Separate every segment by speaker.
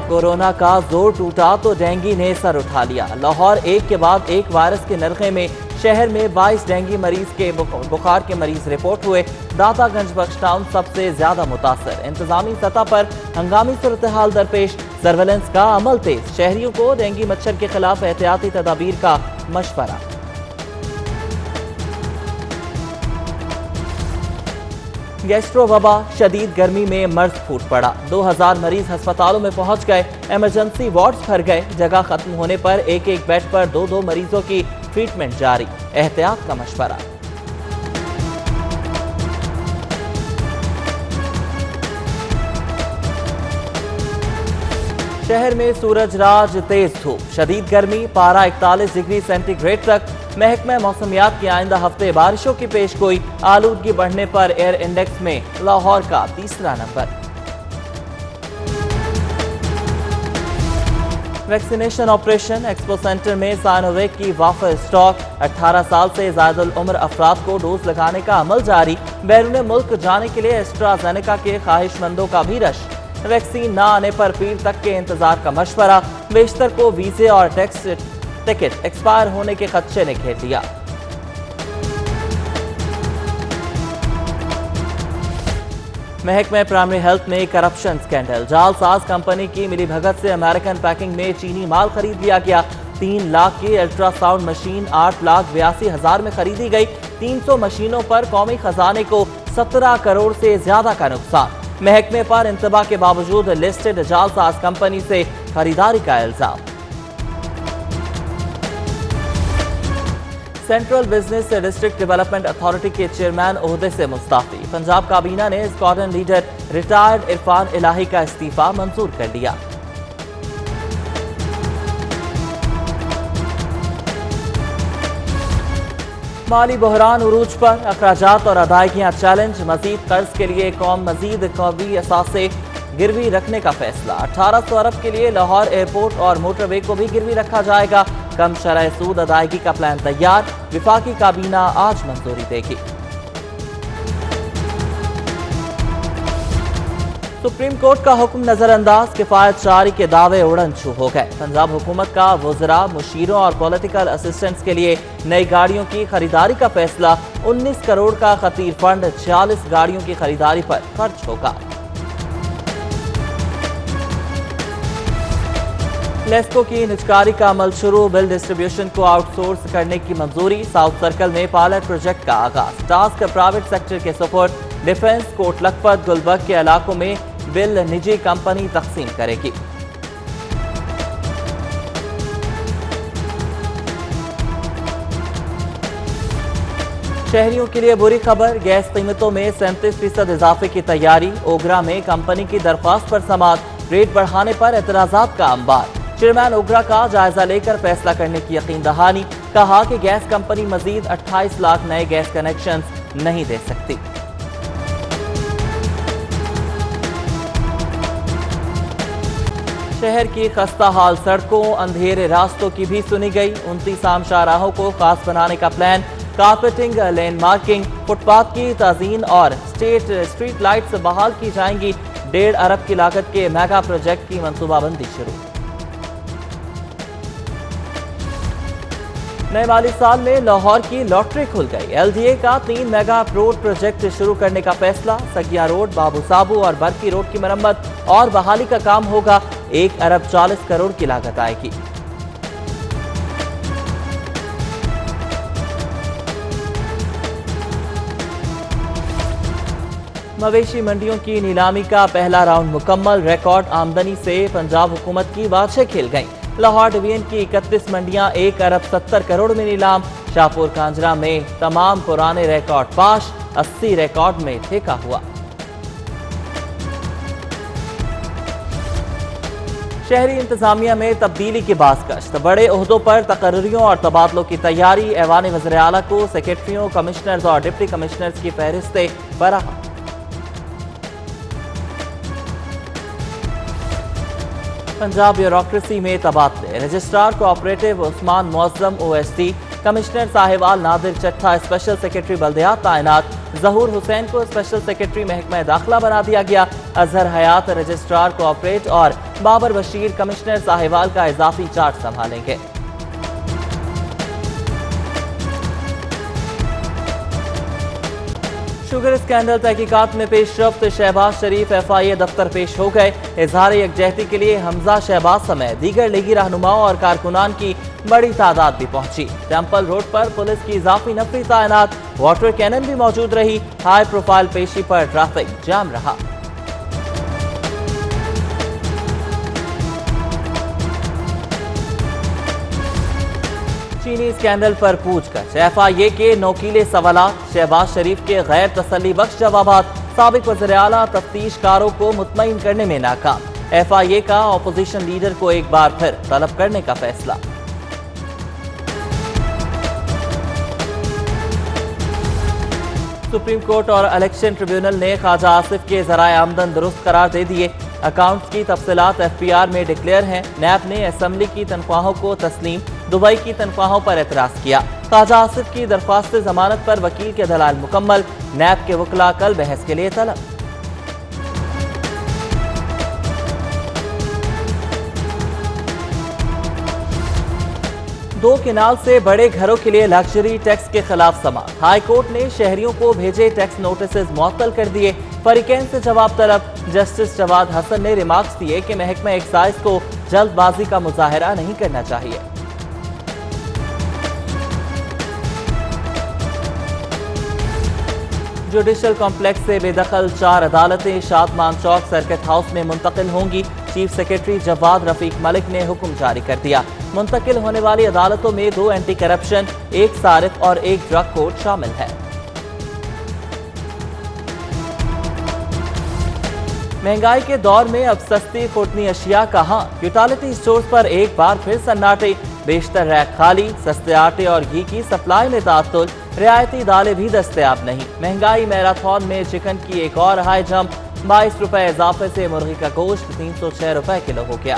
Speaker 1: Corona का जोर टूटा तो डेंगू ने सर उठा लिया। लाहौर एक के बाद एक वायरस के नरखे में शहर में 22 डेंगू मरीज के बुखार के मरीज रिपोर्ट हुए। दातागंज बख्श टाउन सबसे ज्यादा मुतासर। इंतजामी सतह पर हंगामी सूरत हाल दरपेश, सर्वेलेंस का अमल तेज। शहरियों को डेंगू मच्छर के खिलाफ एहतियाती तदाबीर का मशवरा। गैस्ट्रो वबा, शदीद गर्मी में मर्ज फूट पड़ा। 2000 मरीज अस्पतालों में पहुंच गए। इमरजेंसी वार्ड्स भर गए। जगह खत्म होने पर एक एक बेड पर 2-2 मरीजों की ट्रीटमेंट जारी। एहतियात का मशवरा। शहर में सूरज राज तेज धूप, शदीद गर्मी, पारा 41 डिग्री सेंटीग्रेड तक। महकमा मौसमियात की आइंदा हफ्ते बारिशों की पेशगोई। आलूदगी बढ़ने पर एयर इंडेक्स में लाहौर का तीसरा number. Vaccination operation, expo centre में साइनोवेक की वाफर स्टॉक। 18 साल से ज्यादा उम्र अफराद को डोज लगाने का अमल जारी। बैरून मुल्क जाने के लिए एस्ट्राजेनेका के ख्वाहिशमंदों का भी रश। वैक्सीन न आने पर पीर तक के इंतजार का मशवरा। बेशतर को वीजे और टैक्स टिकट एक्सपायर होने के खदशे ने घेर लिया। महकमे प्राइमरी हेल्थ में करप्शन स्कैंडल। जालसाज कंपनी की मिलीभगत से अमेरिकन पैकिंग में चीनी माल खरीद लिया गया। 3 लाख की अल्ट्रासाउंड मशीन 8,82,000 में खरीदी गई। 300 मशीनों पर कौमी खजाने को 17 करोड़ से ज्यादा का नुकसान। महकमे पर इंतबा के बावजूद लिस्टेड जालसाज कंपनी से खरीदारी का इल्जाम। Central business district development authority के चेयरमैन ओहदे से मुस्ताफी। पंजाब काबीना ने स्क्वाड्रन लीडर रिटायर्ड इरफान इलाही का इस्तीफा मंजूर कर लिया। माली बहरान उरूज पर, अखराजात और अदायगियां चैलेंज। मजीद कर्ज के लिए कौम मजीद कौमी असासे गिरवी रखने का फैसला। 1800 अरब के लिए लाहौर एयरपोर्ट और मोटरवे को भी गिरवी रखा जाएगा। कम शरह सूद अदायगी का प्लान तैयार। विफाकी काबीना आज मंजूरी देगी। सुप्रीम कोर्ट का हुक्म नजरअंदाज, किफायत जारी के दावे उड़न छू हो गए। पंजाब हुकूमत का वज़रा, मुशीरों और पॉलिटिकल असिस्टेंट्स के लिए नई गाड़ियों की खरीदारी का फैसला। 19 करोड़ का खतीर फंड 46 गाड़ियों की खरीदारी पर खर्च होगा। लेस्को की निजकारी का अमल शुरू। बिल डिस्ट्रीब्यूशन को आउटसोर्स करने की मंजूरी। साउथ सर्कल में पायलट प्रोजेक्ट का आगाज। टास्क प्राइवेट सेक्टर के सपोर्ट। डिफेंस, कोट लखपत, गुलबर्ग के इलाकों में बिल निजी कंपनी तकसीम करेगी। शहरियों के लिए बुरी खबर, गैस कीमतों में 37% इजाफे की तैयारी। ओगरा में कंपनी की दरख्वास्त पर समाअत। रेट बढ़ाने पर एतराजात का अंबार। चेयरमैन ओगरा का जायजा लेकर फैसला करने की यकीन दहानी। कहा कि गैस कंपनी मजीद 28 लाख नए गैस कनेक्शन नहीं दे सकती। शहर की खस्ता हाल सड़कों, अंधेरे रास्तों की भी सुनी गई। 29 आम शाहराहों को खास बनाने का प्लान। कारपेटिंग, लेन मार्किंग, फुटपाथ की ताज़ीन और स्ट्रीट लाइट्स बहाल की जाएंगी। 1.5 अरब की लागत के मेगा प्रोजेक्ट की मंसूबाबंदी शुरू। नए माली साल में लाहौर की लॉटरी खुल गई। LDA का 3 मेगा रोड प्रोजेक्ट शुरू करने का फैसला। सगिया रोड, बाबू साबू और बरकी रोड की मरम्मत और बहाली का काम होगा। 1 अरब 40 करोड़ की लागत आएगी। मवेशी मंडियों की नीलामी का पहला राउंड मुकम्मल। रिकॉर्ड आमदनी से पंजाब हुकूमत की बाछें खेल गईं। लाहौर डिवीजन की 31 मंडियां 1 अरब 70 करोड़ में नीलाम। शाहपुर कांजरा में तमाम पुराने रिकॉर्ड पाश। 80 रिकॉर्ड में ठेका हुआ। शहरी इंतजामिया में तब्दीली की बाज़गश्त। बड़े ओहदों पर तकर्रियों और तबादलों की तैयारी। ऐवान वज़ीर आला को सेक्रेटरियों, कमिश्नर्स और डिप्टी कमिश्नर्स की फहरिस्तें बराह। पंजाब ब्यूरोक्रेसी में तबादले। Registrar cooperative Usman Muazzam OSD, commissioner Sahiwal Nadir Chattha special secretary बल्दियात तैनात। जहूर हुसैन को स्पेशल सेक्रेटरी महकमा दाखिला बना दिया गया। अजहर हयात रजिस्ट्रार कोऑपरेट और बाबर बशीर कमिश्नर साहिवाल का इजाफी चार्ज संभालेंगे। शुगर स्कैंडल तहकीकात में पेशरफ्त, शहबाज शरीफ FIA दफ्तर पेश हो गए। इजहार यकजहती के लिए हमजा शहबाज समेत दीगर लीगी रहनुमाओं और कारकुनान की बड़ी तादाद भी पहुंची। टेम्पल रोड पर पुलिस की इजाफी नफरी तैनात, वाटर कैनन भी मौजूद रही। हाई प्रोफाइल पेशी पर ट्रैफिक जाम रहा। चीनी स्कैंडल पर पूछताछ, FIA के नोकीले सवालात, शहबाज शरीफ के गैर तसल्ली बख्श जवाबात, साबिक वज़ीर आला तफ्तीशकारों को मुतमईन करने में नाकाम। FIA का ऑपोजिशन लीडर को एक बार फिर तलब करने का फैसला। सुप्रीम कोर्ट और इलेक्शन ट्रिब्यूनल ने ख्वाजा आसिफ के ज़राए आमदन दुरुस्त करार दे दिए। अकाउंट्स की तफसीलात FPR में डिक्लेयर हैं। नैब ने असम्बली की तनख्वाहों को तस्लीम, दुबई की तनख्वाहों पर एतराज किया। ख्वाजा आसिफ की दरख्वास्त जमानत पर वकील के दलाल मुकम्मल, नैब के वकला कल बहस के लिए तलब। दो किनाल से बड़े घरों के लिए लग्जरी टैक्स के खिलाफ समाअत, हाई कोर्ट ने शहरियों को भेजे टैक्स नोटिस मुअत्तल कर दिए। फरीकैन से जवाब तलब, जस्टिस जवाद हसन ने रिमार्क्स दिए कि महकमा एक्साइज को जल्दबाजी का मुजाहरा नहीं करना चाहिए। जुडिशल कॉम्प्लेक्स से बेदखल 4 अदालतें शादमान चौक सर्किट हाउस में मुंतकिल होंगी। चीफ सेक्रेटरी जवाद रफीक मलिक ने हुक्म जारी कर दिया। मुंतकिल होने वाली अदालतों में 2 एंटी करप्शन, 1 सारिफ और 1 ड्रग कोर्ट शामिल है। महंगाई के दौर में अब सस्ती फुटनी अशिया कहां? यूटिलिटी स्टोर्स पर एक बार फिर सन्नाटे, बेशतर रैक खाली, सस्ते आटे और घी की सप्लाई में तात्तुल, रियायती दालें भी दस्तयाब नहीं। महंगाई मैराथन में चिकन की एक और हाई जंप, 22 रुपए इजाफे से मुर्गी का गोश्त 306 रुपए किलो हो गया।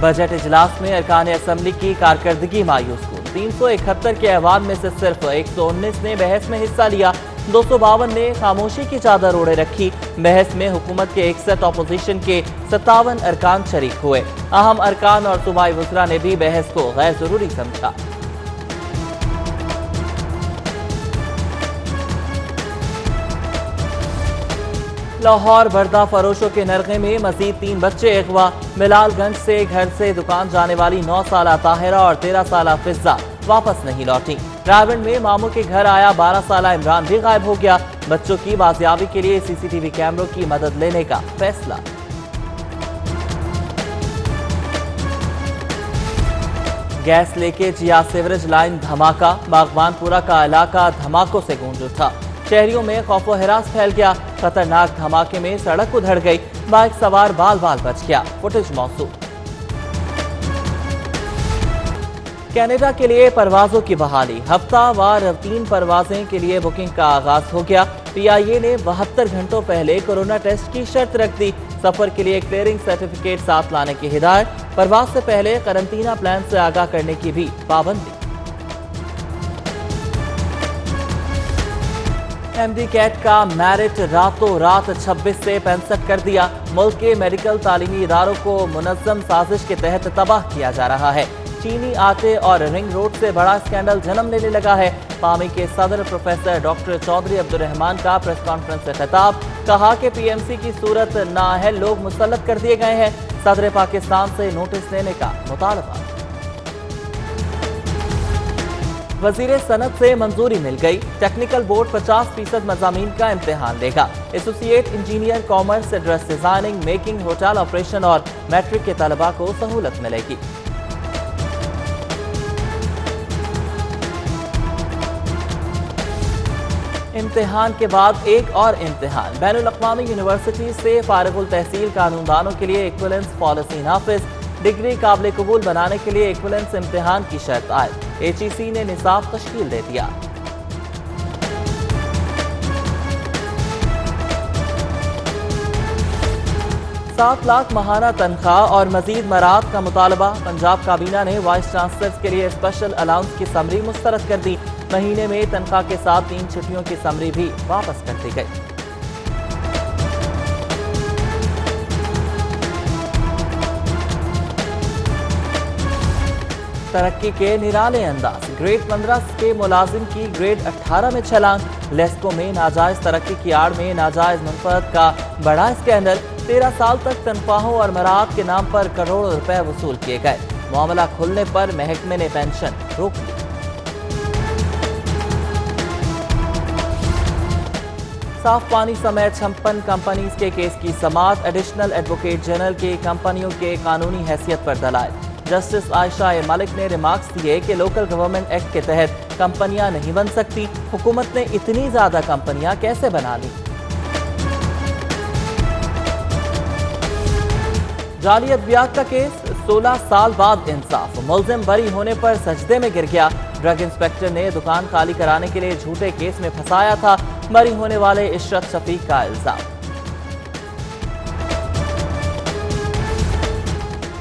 Speaker 1: बजट इजलास में अरकान असम्बली की कारकर्दगी मायूस हुई। 371 के ऐवान में से सिर्फ 119 ने बहस में हिस्सा लिया। 252 ने खामोशी की चादर ओढ़े रखी। बहस में हुकूमत के 61, अपोजिशन के 57 अरकान शरीक हुए। अहम अरकान और सूबाई वज़रा ने भी बहस को गैर जरूरी समझा। लाहौर बर्दा फरोशों के नरगे में मजीद 3 बच्चे अगवा। मिलालगंज से घर से दुकान जाने वाली 9 साला ताहिरा और 13 साला फिजा वापस नहीं लौटी। रायबंद में मामू के घर आया 12 साला इमरान भी गायब हो गया। बच्चों की बाजियाबी के लिए CCTV कैमरों की मदद लेने का फैसला। गैस लेके जिया सीवरेज लाइन धमाका, बागवानपुरा का इलाका धमाकों से गूंज उठा। शहरियों में खौफो हिरास फैल गया। खतरनाक धमाके में सड़क उधड़ गई, बाइक सवार बाल बाल बच गया। फुटेज मौसूल। कनाडा के लिए परवाजों की बहाली, हफ्तावार 3 परवाजें के लिए बुकिंग का आगाज हो गया। PIA ने 72 घंटों पहले कोरोना टेस्ट की शर्त रख दी। सफर के लिए क्लियरिंग सर्टिफिकेट साथ लाने की हिदायत। परवाज से पहले करंतना प्लान से आगाह करने की भी पाबंदी। MD कैट का मेरिट रातों रात 26 से 65 कर दिया। मुल्क के मेडिकल तालीमी इदारों को मुनज़्ज़म साजिश के तहत तबाह किया जा रहा है। चीनी आटे और रिंग रोड से बड़ा स्कैंडल जन्म लेने लगा है। पामी के सदर प्रोफेसर डॉक्टर चौधरी अब्दुर्रहमान का प्रेस कॉन्फ्रेंस से खिताब, कहा कि PMC की सूरत नाअहल लोग मुसल्लत कर दिए गए हैं। सदर पाकिस्तान से नोटिस लेने का मुतालबा। वजीर सनत से मंजूरी मिल गई। टेक्निकल बोर्ड 50% मज़ामीन का इम्तिहान लेगा। Associate engineer commerce, dress designing, making, hotel operation और मैट्रिक के तलबा को सहूलत मिलेगी। इम्तिहान के बाद एक और इम्तिहान। बैनुल अक़वामी यूनिवर्सिटी से फारिगुल तहसील कानूनदानों के लिए इक्विवेलेंस पॉलिसी नाफिज। डिग्री काबिल कबूल बनाने के लिए इक्विवेलेंस इम्तिहान की शर्त आयद। HEC ने निसाब तश्कील दे दिया। 7 लाख माहाना तनख्वाह और मजीद मराहत का मुतालबा। पंजाब काबीना ने वाइस चांसलर्स के लिए स्पेशल अलाउंस की समरी मुस्तरद कर दी। महीने में तनख्वाह के साथ 3 छुट्टियों की समरी भी वापस कर दी गई। तरक्की के निराले अंदाज। ग्रेड 15 के मुलाजिम की ग्रेड 18 में छलांग। लेस्को में नाजायज तरक्की की आड़ में नाजायज मुनफरद का बड़ा स्कैंडल। 13 साल तक तनख्वाहों और मराहत के नाम पर करोड़ों रुपए वसूल किए गए। मामला खुलने पर महकमे ने पेंशन रोक ली। साफ पानी समेत 56 कंपनीज के केस की समाअत। एडिशनल एडवोकेट जनरल के कंपनियों के कानूनी हैसियत पर दलाइल। जस्टिस आयशा ए मलिक ने रिमार्क्स दिए कि लोकल गवर्नमेंट एक्ट के तहत कंपनियां नहीं बन सकती। हुकूमत ने इतनी ज्यादा कंपनियां कैसे बना ली। जाली अद्वियात का केस 16 साल बाद इंसाफ। मुलजिम बरी होने पर सजदे में गिर गया। ड्रग इंस्पेक्टर ने दुकान खाली कराने के लिए झूठे केस में फंसाया था। बरी होने वाले इशरत शफीक का इल्जाम।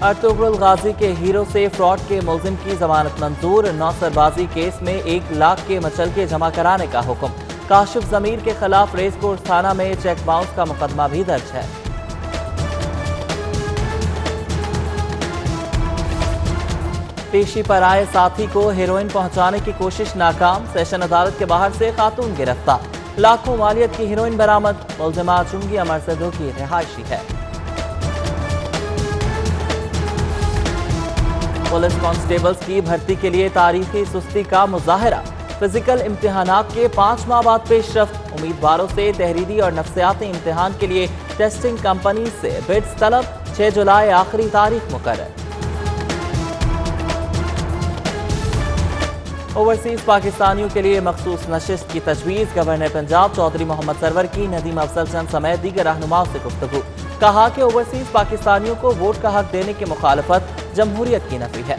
Speaker 1: अर्तुगरुल गाजी के हीरो से फ्रॉड के मुलजिम की जमानत मंजूर। नौसरबाजी केस में 1 लाख के मचलके जमा कराने का हुक्म। काशिफ जमीर के खिलाफ रेस कोर्स थाना में चेक बाउंस का मुकदमा भी दर्ज है। पेशी पर आए साथी को हेरोइन पहुंचाने की कोशिश नाकाम। सेशन अदालत के बाहर से खातून गिरफ्तार। लाखों मालियत की हेरोइन बरामद। मुलजिमा चुंगी अमर सिद्धू की रिहायशी है। पुलिस कांस्टेबल्स की भर्ती के लिए तारीखी सुस्ती का मुजाहरा। फिजिकल इम्तिहानात के 5 माह बाद पेशरफ्त। उम्मीदवारों से तहरीरी और नफ्सियाती इम्तिहान के लिए टेस्टिंग कंपनी से बिड्स तलब। 6 जुलाई आखिरी तारीख मुकर्रर। ओवरसीज पाकिस्तानियों के लिए मखसूस नशिस्त की तजवीज़। गवर्नर पंजाब चौधरी मोहम्मद सरवर की नदीम अफजल चंद समेत दीगर रहनुमाओं से गुफ्तगू। कहा कि ओवरसीज पाकिस्तानियों को वोट का हक देने की मुखालफत जमहूरियत की नफी है।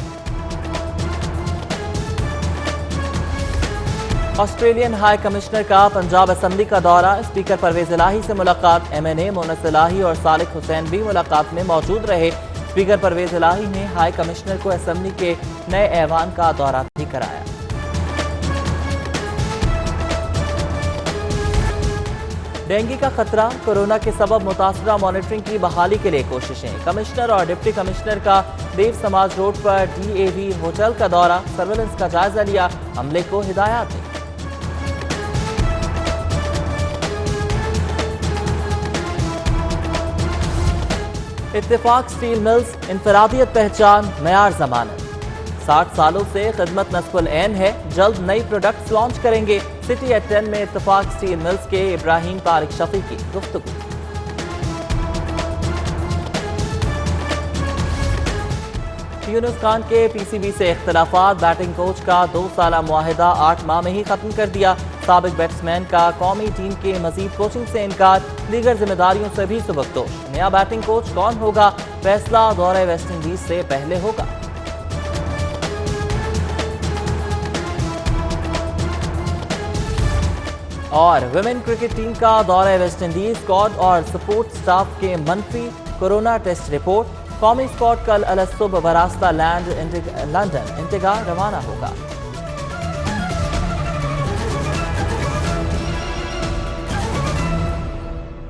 Speaker 1: ऑस्ट्रेलियन हाई कमिश्नर का पंजाब असम्बली का दौरा। स्पीकर परवेज इलाही से मुलाकात। MNA मोनस इलाही और सालिक हुसैन भी मुलाकात में मौजूद रहे। स्पीकर परवेज इलाही ने हाई कमिश्नर को असम्बली के नए ऐवान का दौरा भी कराया। डेंगू का खतरा। कोरोना के सबब मुतासरा मॉनिटरिंग की बहाली के लिए कोशिशें। कमिश्नर और डिप्टी कमिश्नर का देव समाज रोड पर DAV होटल का दौरा। सर्वेलेंस का जायजा लिया। अमले को हिदायत दी। इत्तेफाक स्टील मिल्स इंफरादियत पहचान मयार जमानत। 60 सालों से खिदमत नस्बुल ऐन है। जल्द नई प्रोडक्ट्स लॉन्च करेंगे। सिटी एट 10 में इत्तेफाक स्टील मिल्स के इब्राहिम तारिक शफी की गुफ्तगू। यूनुस खान के PCB से इख्तलाफात। बैटिंग कोच का 2 साला मुआहिदा 8 माह में ही खत्म कर दिया। साबिक बैट्समैन का कौमी टीम के मजीद कोचिंग से इनकार। दीगर जिम्मेदारियों से भी सुबकदोश। नया बैटिंग कोच कौन होगा, फैसला दौरे वेस्ट इंडीज से पहले होगा। और विमेन क्रिकेट टीम का दौरा वेस्ट इंडीज। स्क्वाड और सपोर्ट स्टाफ के मनफी कोरोना टेस्ट रिपोर्ट। कौमी स्क्वाड कल अलसुब बरास्ता लैंड लंदन इंतजार रवाना होगा।